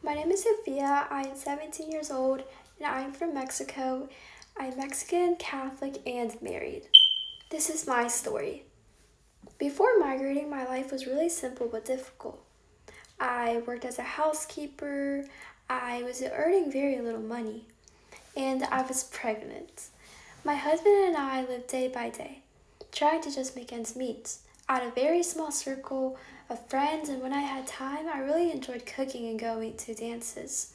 My name is Sophia. I am 17 years old and I am from Mexico. I am Mexican, Catholic, and married. This is my story. Before migrating, my life was really simple but difficult. I worked as a housekeeper, I was earning very little money, and I was pregnant. My husband and I lived day by day, trying to just make ends meet. I had a very small circle of friends, and when I had time, I really enjoyed cooking and going to dances.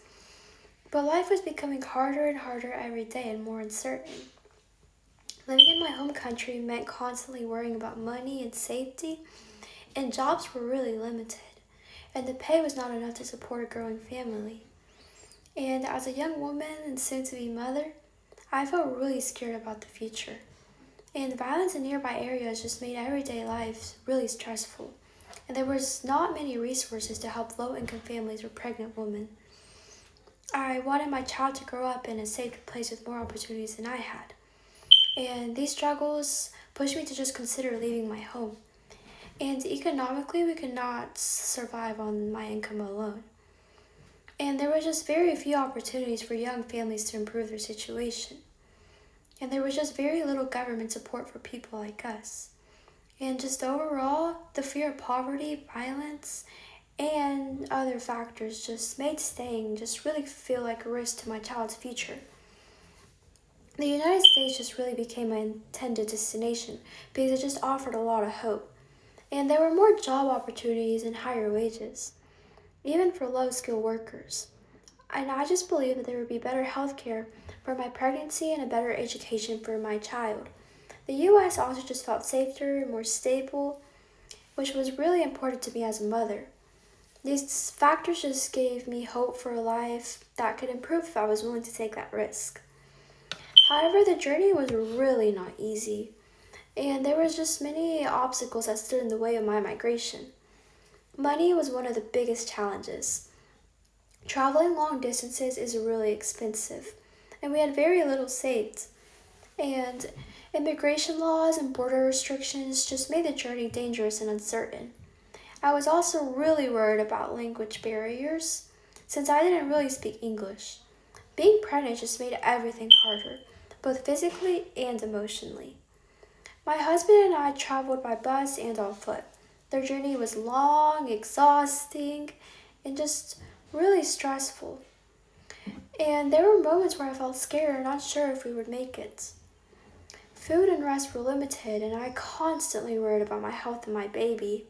But life was becoming harder and harder every day and more uncertain. Living in my home country meant constantly worrying about money and safety, and jobs were really limited, and the pay was not enough to support a growing family. And as a young woman and soon to be mother, I felt really scared about the future. And violence in nearby areas just made everyday life really stressful. And there was not many resources to help low-income families or pregnant women. I wanted my child to grow up in a safe place with more opportunities than I had. And these struggles pushed me to just consider leaving my home. And economically, we could not survive on my income alone. And there were just very few opportunities for young families to improve their situation. And there was just very little government support for people like us. And just overall, the fear of poverty, violence, and other factors just made staying just really feel like a risk to my child's future. The United States just really became my intended destination because it just offered a lot of hope. And there were more job opportunities and higher wages, even for low-skilled workers. And I just believed that there would be better health care for my pregnancy and a better education for my child. The U.S. also just felt safer, more stable, which was really important to me as a mother. These factors just gave me hope for a life that could improve if I was willing to take that risk. However, the journey was really not easy, and there was just many obstacles that stood in the way of my migration. Money was one of the biggest challenges. Traveling long distances is really expensive, and we had very little saved. And immigration laws and border restrictions just made the journey dangerous and uncertain. I was also really worried about language barriers, since I didn't really speak English. Being pregnant just made everything harder, both physically and emotionally. My husband and I traveled by bus and on foot. Their journey was long, exhausting, and just really stressful. And there were moments where I felt scared and not sure if we would make it. Food and rest were limited, and I constantly worried about my health and my baby.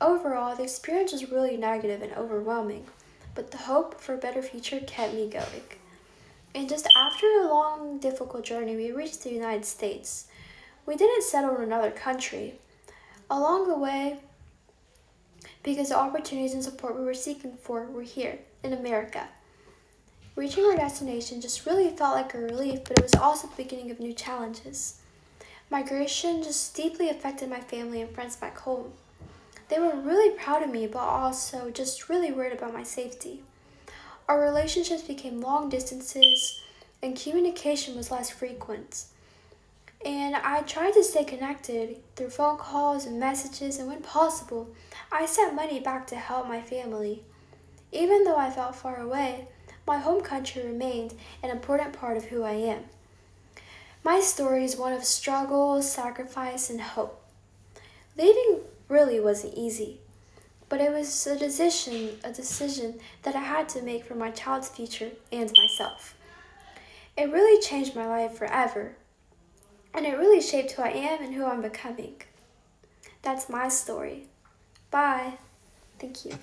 Overall, the experience was really negative and overwhelming, but the hope for a better future kept me going. And just after a long, difficult journey, we reached the United States. We didn't settle in another country. Along the way, because the opportunities and support we were seeking for were here, in America. Reaching our destination just really felt like a relief, but it was also the beginning of new challenges. Migration just deeply affected my family and friends back home. They were really proud of me, but also just really worried about my safety. Our relationships became long distances, and communication was less frequent. And I tried to stay connected through phone calls and messages, and when possible, I sent money back to help my family. Even though I felt far away, my home country remained an important part of who I am. My story is one of struggle, sacrifice, and hope. Leaving really wasn't easy, but it was a decision that I had to make for my child's future and myself. It really changed my life forever, and it really shaped who I am and who I'm becoming. That's my story. Bye. Thank you.